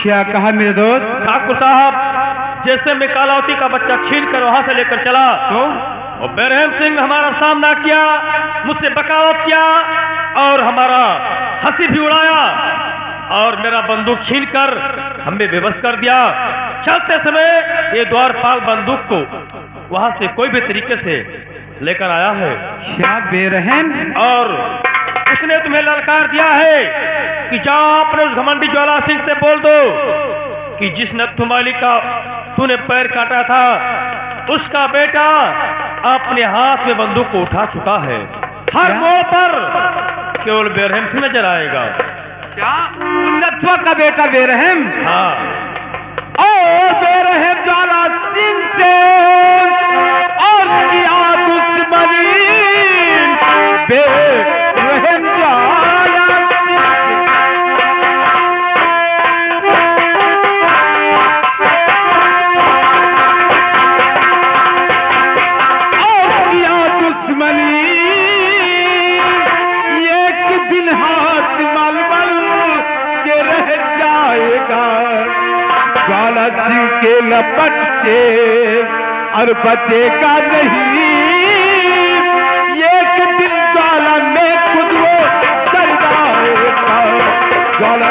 क्या कहा मेरे दोस्त? ठाकुर साहब, जैसे मैं कालावती का बच्चा छीन कर वहां से लेकर चला तो और बेरहम सिंह हमारा सामना किया, मुझसे बगावत किया और हमारा हंसी भी उड़ाया और मेरा बंदूक छीन कर हमें बेबस कर दिया। चलते समय ये द्वारपाल बंदूक को वहां से कोई भी तरीके से लेकर आया है। क्या बेरहम? और उसने तुम्हें ललकार दिया है कि जाओ अपने उस घमंडी ज्वाला सिंह से बोल दो कि जिस नत्थु माली का तूने पैर काटा था उसका बेटा अपने हाथ में बंदूक को उठा चुका है। हर मोड़ पर केवल बेरहम ही नजर आएगा। क्या नथुआ का बेटा बेरहम? हाँ, और बेरहम ज्वाला सिंह से और किया दुश्मनी। बेरहम ज्वाला और किया दुश्मनी। एक दिन हाथ मलमल के रह जाएगा ज्वाला सिंह के लपट से और बचेगा नहीं। एक दिन ज्वाला में खुद वो चल जाएगा ज्वाला।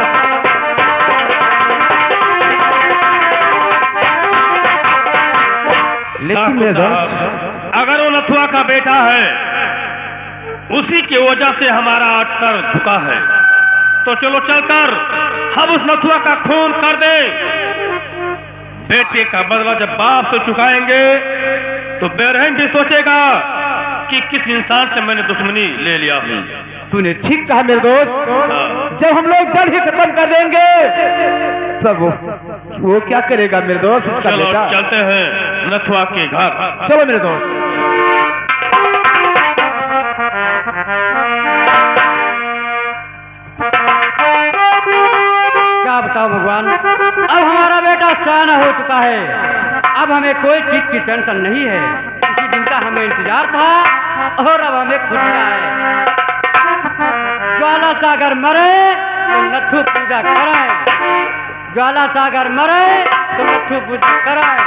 लेकिन मेरे दोस्त, अगर वो नथुआ का बेटा है, उसी की वजह से हमारा अटकर झुका है, तो चलो चलकर हम उस नथुआ का खून कर दे। बेटे का बदला जब बाप से चुकाएंगे तो बेरहम भी सोचेगा कि किस इंसान से मैंने दुश्मनी ले लिया हूँ। तूने ठीक कहा मेरे दोस्त। जब हम लोग जड़ ही खत्म कर देंगे तब वो क्या करेगा मेरे दोस्त? उसका चलो बेटा। चलते हैं नथुआ के घर। चलो मेरे दोस्त। क्या बताओ भगवान, अब हमारा बेटा सयाना हो चुका है। अब हमें कोई चीज की टेंशन नहीं है। इसी दिन का हमें इंतजार था और अब हमें खुशियां है। ज्वाला सागर मरे तो नथु पूजा कराए, ज्वाला सागर मरे तो नथु पूजा कराए।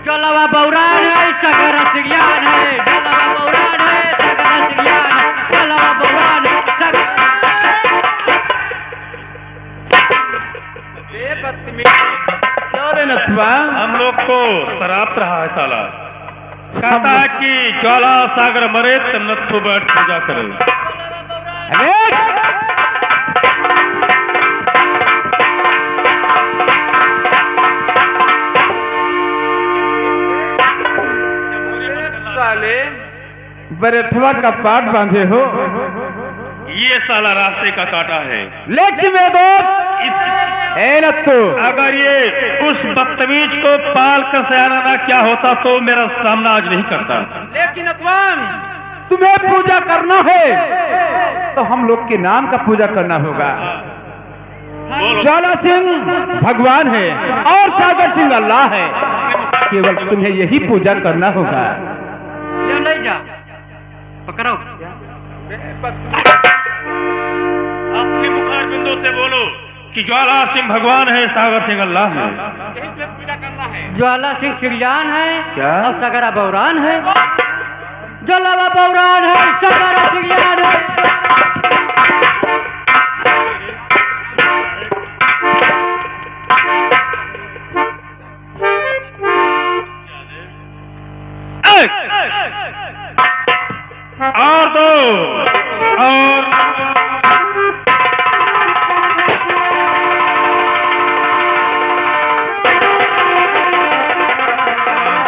ज्वाला बौरान है सगर सिरियान है, ज्वाला बौरान है सगर सिरियान है, ज्वाला बौरान है सगर। नथुआ हम लोग को शराब रहा है साला। कहता है कि ज्वाला सागर मरे तो नथु बैठ पूजा करे। साले बरेठवा का पाट बांधे हो। ये साला रास्ते का काटा है। लेकिन मेरे दोस्त नत्थु, अगर ये उस बदतमीज को पाल कर सयाना ना क्या होता तो मेरा सामना आज नहीं करता। लेकिन अतवान तुम्हें पूजा करना है तो हम लोग के नाम का पूजा करना होगा। ज्वाला सिंह भगवान है और सागर सिंह अल्लाह है। केवल तुम्हें यही पूजा करना होगा। ले जा पकड़ो। अपने मुखार बिंदु से बोलो कि ज्वाला सिंह भगवान है, सागर सिंह अल्लाह है। ज्वाला सिंह सिरियान है क्या? और सगरा बौरान है। ज्वाला बौरान है सगरा सिरियान है। और दो और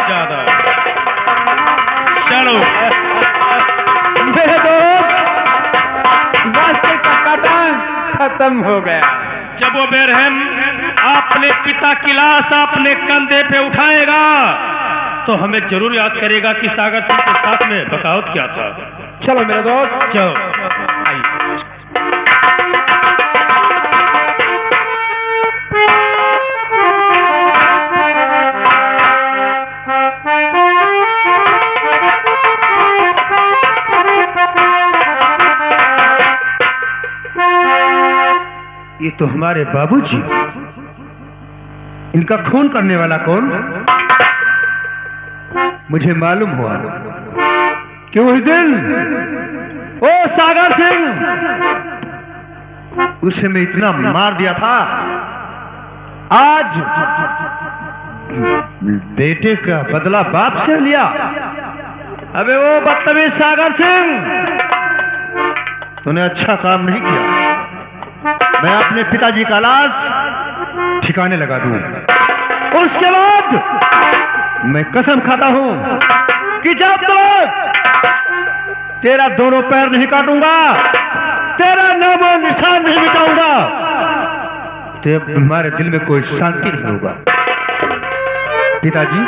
ज्यादा चलो। मेरे दोस्त रास्ते का काटा खत्म हो गया। जब वो बेरहम अपने पिता की लाश अपने कंधे पे उठाएगा तो हमें जरूर याद करेगा कि सागर सिंह के साथ में बगावत क्या था। चलो मेरे दोस्त चलो। ये तो हमारे बाबूजी इनका खून करने वाला कौन? मुझे मालूम हुआ कि उस दिन ओ सागर सिंह, उसे मैं इतना मार दिया था। आज बेटे का बदला बाप से लिया। अबे वो बदतमीज सागर सिंह, तूने अच्छा काम नहीं किया। मैं अपने पिताजी का लाश ठिकाने लगा दूं। उसके बाद मैं कसम खाता हूं कि जब तक तेरा दोनों पैर नहीं काटूंगा, तेरा नाम और निशान नहीं मिटाऊंगा, तब हमारे दिल में कोई शांति नहीं होगा। पिताजी,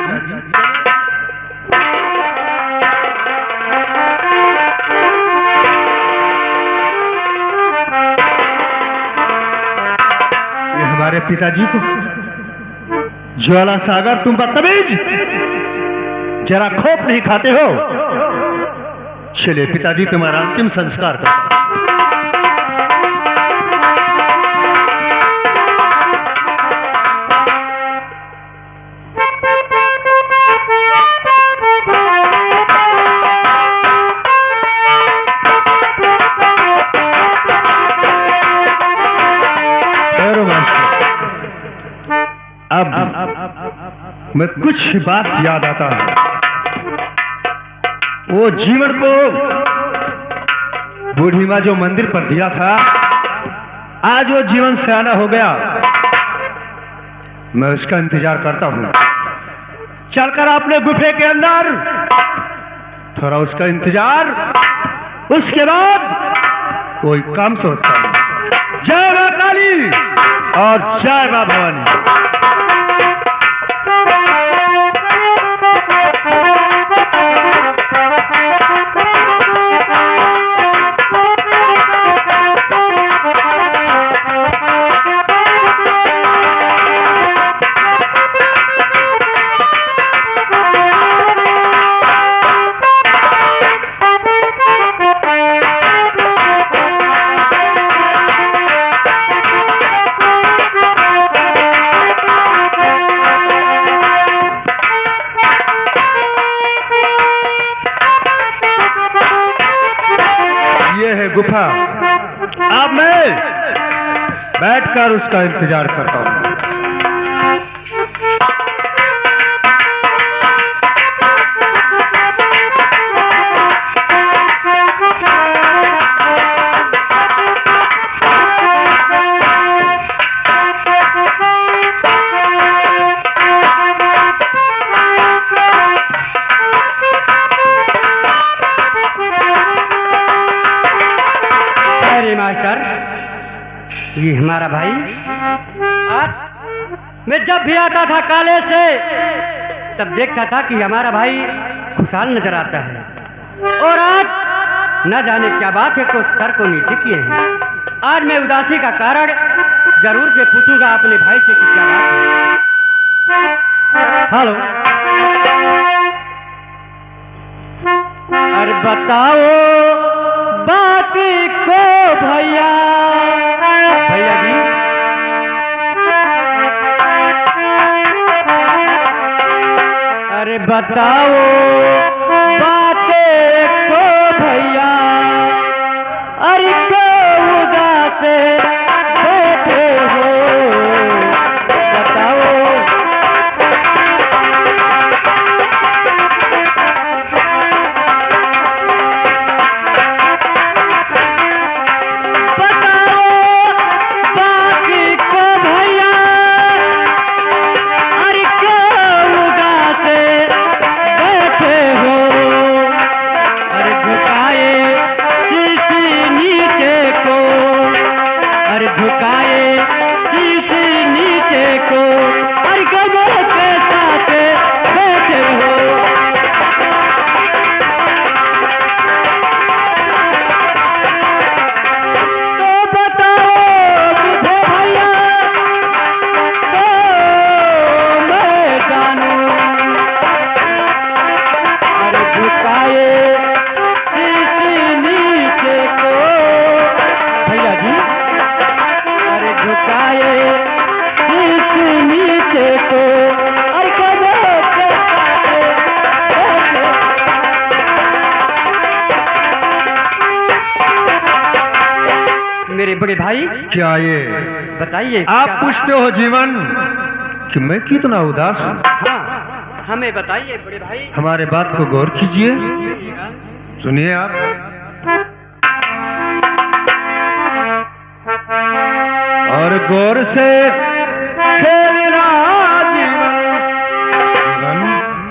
ये हमारे पिताजी को, ज्वाला सागर, तुम बदतमीज, जरा खोप नहीं खाते हो? चलिए पिताजी, तुम्हारा अंतिम संस्कार करता हूं। अब मैं कुछ बात याद आता है। वो जीवन को बूढ़ी माँ जो मंदिर पर दिया था, आज वो जीवन सयाना हो गया। मैं उसका इंतजार करता हूं। चलकर अपने गुफे के अंदर थोड़ा उसका इंतजार, उसके बाद कोई काम सोचता हूं। जय मां काली और जय मां भवानी। गुफा, अब मैं बैठकर उसका इंतजार करता हूं। ये हमारा भाई, आज मैं जब भी आता था काले से, तब देखता था कि हमारा भाई खुशहाल नजर आता है, और आज न जाने क्या बात है, कुछ सर को नीचे किए हैं। आज मैं उदासी का कारण जरूर से पूछूंगा अपने भाई से कि क्या बात है। हेलो, अरे बताओ बाकी को भैया। भैया जी, अरे बताओ बातें को भैया, अरे क्यों उदासे बैठे हो, बताओ। हो कैसे को और कैसे मेरे बड़े भाई क्या ये बताइए आप क्या पूछते हो जीवन कि मैं कितना उदास हूँ? हाँ हमें बताइए बड़े भाई। हमारे बात को गौर कीजिए, सुनिए आप। और गौर से खेलना जीवन,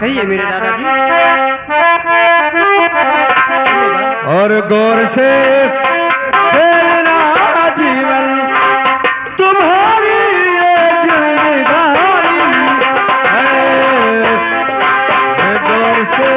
कहिए मेरे दादाजी। और गौर से खेलना जीवन, तुम्हारी ये जिम्मेदारी है। गौर से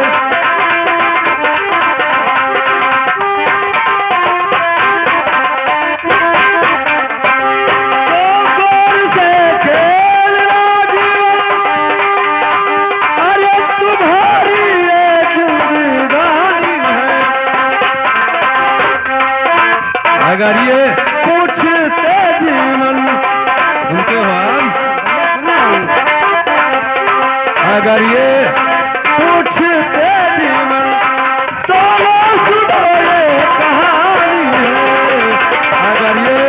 अगर ये पूछते जीवन, उनके हम अगर ये पूछते जीवन तो सुनो ये कहानी है। अगर ये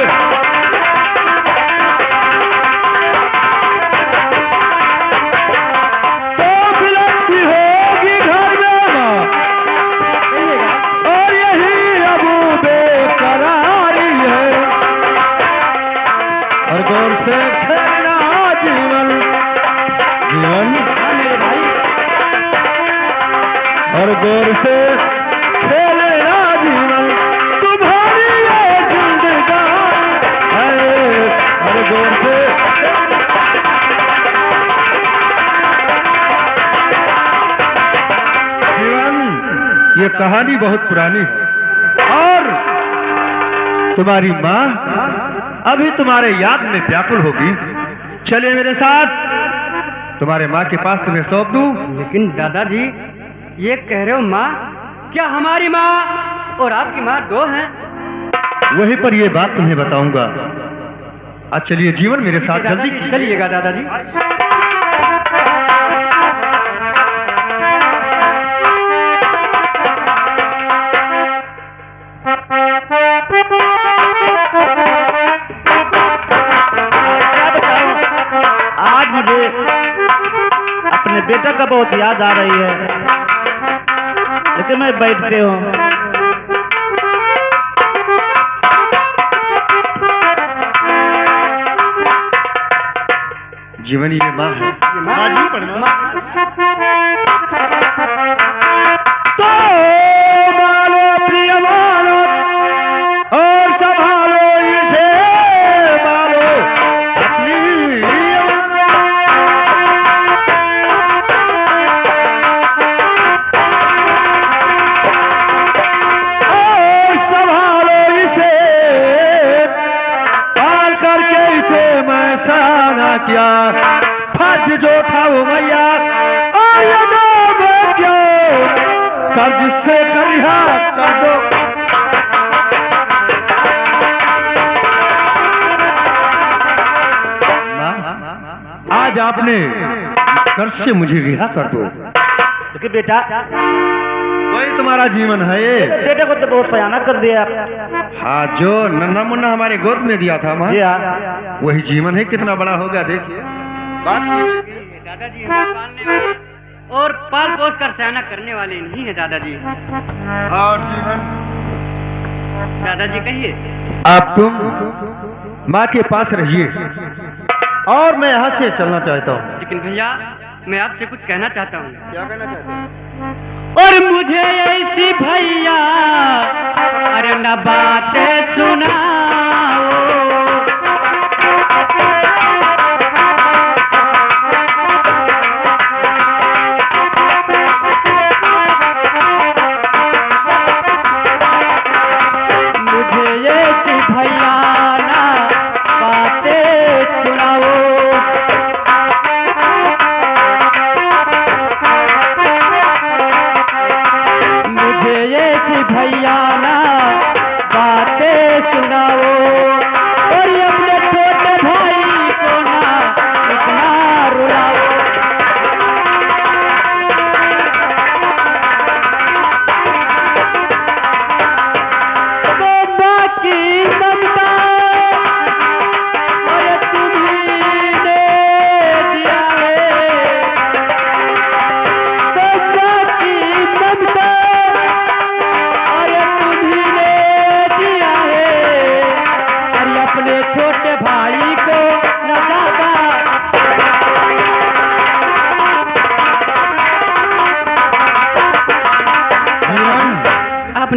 तो बिलखती होगी घर में माँ, और यही अबू बेकरारी है। और गौर से खेलना जीवन, जीवन और गौर से खेलना जीवन, तुम्हारी ये जिंदगानी है। और गौर से जीवन, ये कहानी बहुत पुरानी है और तुम्हारी माँ अभी तुम्हारे याद में व्याकुल होगी। चलिए मेरे साथ, तुम्हारे माँ के पास तुम्हें सौंप दूं। लेकिन दादाजी ये कह रहे हो माँ, क्या हमारी माँ और आपकी माँ दो हैं? वहीं पर ये बात तुम्हें बताऊंगा। आज चलिए जीवन मेरे साथ जल्दी चलिएगा दादाजी। आज मुझे अपने बेटा का बहुत याद आ रही है, लेकिन मैं बैठते हूँ। जीवन ये माँ है। माँ जी पढ़ना। तो मानो प्रिय मानो और संभालो इसे, मानो अपनी और संभालो इसे, पाल करके इसे मैं साना किया। फर्ज जो था वो मैया और ये जो क्यों कर्ज से करिहा कर दो। आज आपने कर्ज से मुझे रिहा कर दो। लेकिन बेटा, वही तुम्हारा जीवन है ये। बेटे को तो बहुत सयाना कर दिया आप। हाँ, जो नन्हा मुन्ना हमारे गोद में दिया था माँ, जी हाँ। वही जीवन है। कितना बड़ा हो गया देखिए। दादाजी हमें पालने वाले और पाल पोस कर सयाना करने वाले नहीं है दादाजी। और जीवन दादाजी कहिए। आप तुम माँ के पास रहिए और मैं यहाँ से चलना चाहता हूँ। लेकिन भैया मैं आपसे कुछ कहना चाहता हूँ। क्या कहना चाहते हैं? और मुझे ऐसी भैया अरे न बातें सुनाओ, मुझे ऐसी भैया ना बातें सुनाओ। मुझे ऐसी भैया ना बातें सुनाओ, और अपने छोटे भाई को ना इतना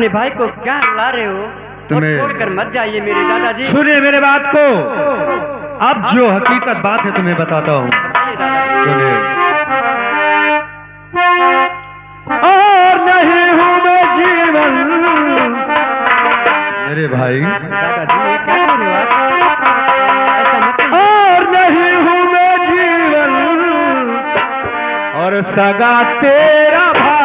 अपने भाई को क्या ला रहे हो? तुम्हें- छोड़कर मत जाइए मेरे दादाजी। सुनिए मेरे बात को, अब जो हकीकत बात है तुम्हें बताता हूँ। बताइए दादाजी। सुनिए, और नहीं हूँ मैं जीवन, मेरे भाई, दादाजी ये क्या कर रहे हो आप? ऐसा मत करिए। और नहीं हूँ मैं जीवन, और सगा तेरा भाई,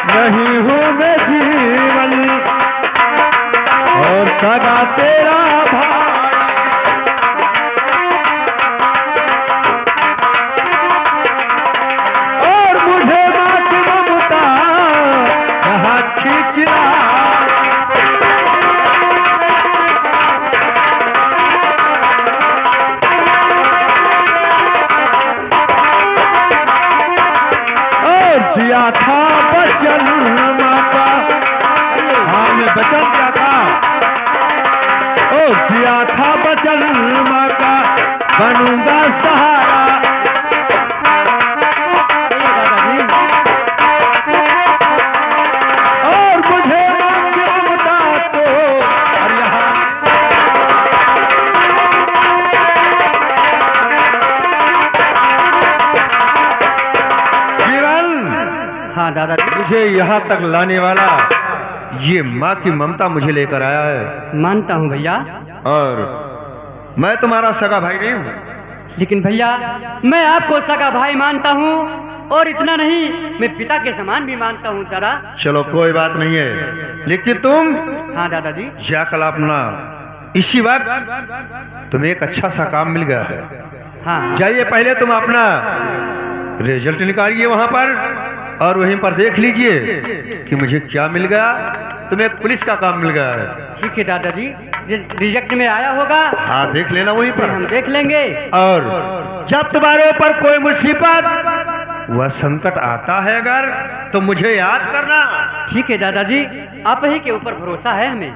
नहीं हूँ मैं जीवन, और सगा तेरा भाई, और मुझे माँ की ममता यहाँ खींच रहा, और दिया था वचन माँ का, हाँ मैं वचन दिया था, ओ दिया था वचन माँ का, बनूंगा सहारा, बताइए दादाजी। और मुझे माँ की ममता तो, और यहाँ जीवन, हाँ दादाजी। मुझे यहाँ तक लाने वाला ये माँ की ममता मुझे लेकर आया है, मानता हूँ भैया, और मैं तुम्हारा सगा भाई नहीं हूँ। लेकिन भैया मैं आपको सगा भाई मानता हूँ, और इतना नहीं मैं पिता के समान भी मानता हूँ दादा। चलो कोई बात नहीं है, लेकिन तुम हाँ दादाजी। जाकर अपना इसी वक्त तुम्हें एक अच्छा सा काम मिल गया है, हाँ जाइए पहले तुम अपना रिजल्ट निकालिए वहां पर, और वहीं पर देख लीजिए कि मुझे क्या मिल गया। तुम्हें एक पुलिस का काम मिल गया है। ठीक है दादाजी, रिजेक्ट में आया होगा हाँ देख लेना वहीं फिर पर, हम देख लेंगे। और जब तुम्हारे ऊपर कोई मुसीबत वह संकट आता है अगर, तो मुझे याद करना। ठीक है दादाजी, आप ही के ऊपर भरोसा है हमें,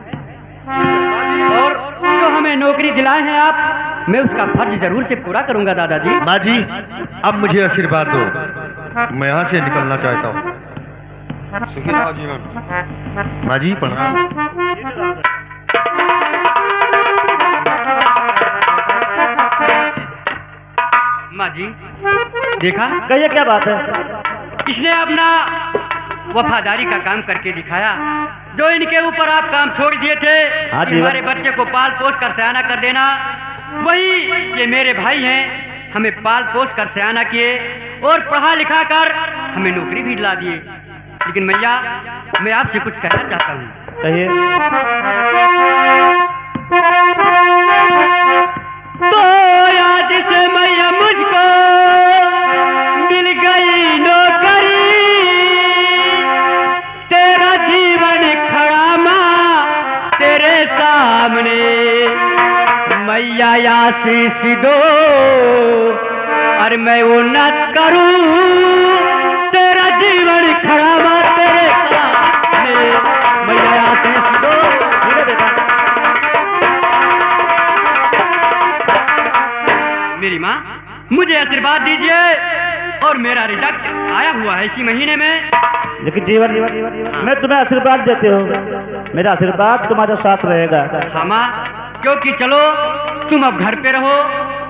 और जो हमें नौकरी दिलाए हैं आप, मैं उसका फर्ज जरूर से पूरा करूंगा दादाजी। माँ जी अब मुझे आशीर्वाद दो, मैं यहाँ से निकलना चाहता हूँ। सुखी रहो जीवन। माँ जी प्रणाम। माँ जी देखा, कहिए क्या बात है? इसने अपना वफादारी का काम करके दिखाया। जो इनके ऊपर आप काम छोड़ दिए थे हाँ कि जी। हमारे बच्चे को पाल पोस कर सयाना कर देना, वही ये मेरे भाई हैं, हमें पाल पोस कर सयाना किए और पढ़ा लिखा कर हमें नौकरी भी दिला दिए। लेकिन भैया मैं आपसे कुछ कहना चाहता हूँ। कहिए। तो आज से मैया मुझको मिल गई नौकरी, तेरा जीवन खड़ा माँ तेरे सामने, मैया आशीष दो और मैं वो न करूँ, तेरा जीवन खड़ा माँ तेरे सामने, मैया आशीष दो। ठीक है बेटा। मेरी माँ मुझे आशीर्वाद दीजिए, और मेरा रिजल्ट आया हुआ है इसी महीने में। लेकिन जीवन मैं तुम्हें आशीर्वाद देते हो, मेरा आशीर्वाद तुम्हारे साथ रहेगा। हाँ माँ, क्योंकि चलो तुम अब घर पे रहो,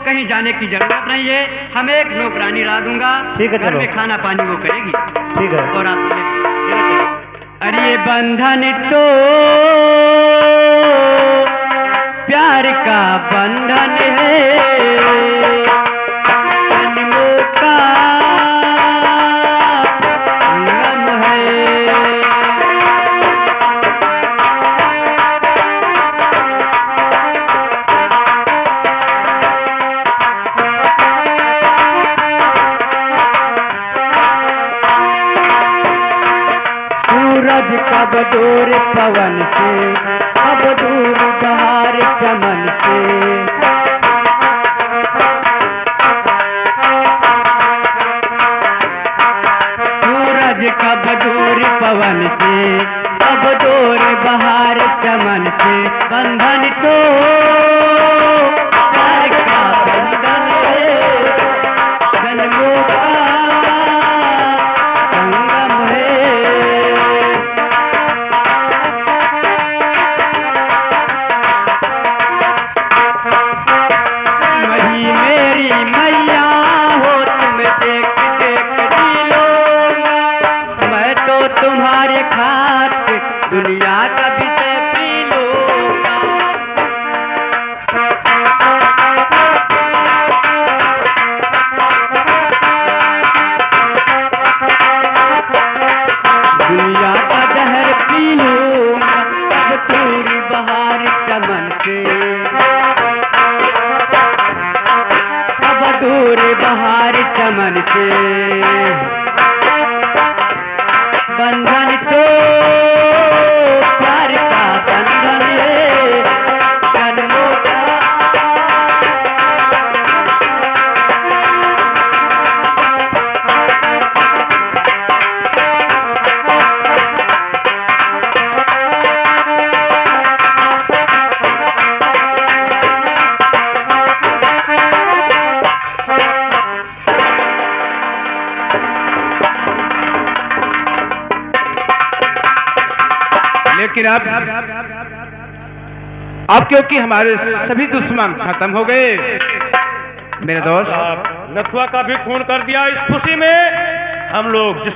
कहीं जाने की जरूरत नहीं है, हम एक नौकरानी ला दूंगा। ठीक है, घर चलो। में खाना पानी वो करेगी, ठीक है। और आप अरे ये बंधन तो प्यार का बंधन है, जन्मों का संगम है। सूरज कब दूर पवन से, कब दूर बहार चमन से, सूरज कब दूर पवन से, कब दूर बहार बंधन तो प्यार का बंधन है, जन्मों का संगम है। वही मेरी मैया हो, तुम देख देख जी लूंगा, मैं तो तुम्हारे खातिर दुनिया का विषय पी लूंगा। दुनिया का जहर पी लूंगा, अब पूरी बहार चमन से, अब दूर बहार चमन से। बंधन तो प्यार का बंधन है, जन्मों का। लेकिन अब क्योंकि हमारे सभी दुश्मन खत्म हो गए मेरे दोस्त, नथुआ का भी खून कर दिया। इस खुशी में हम लोग जिस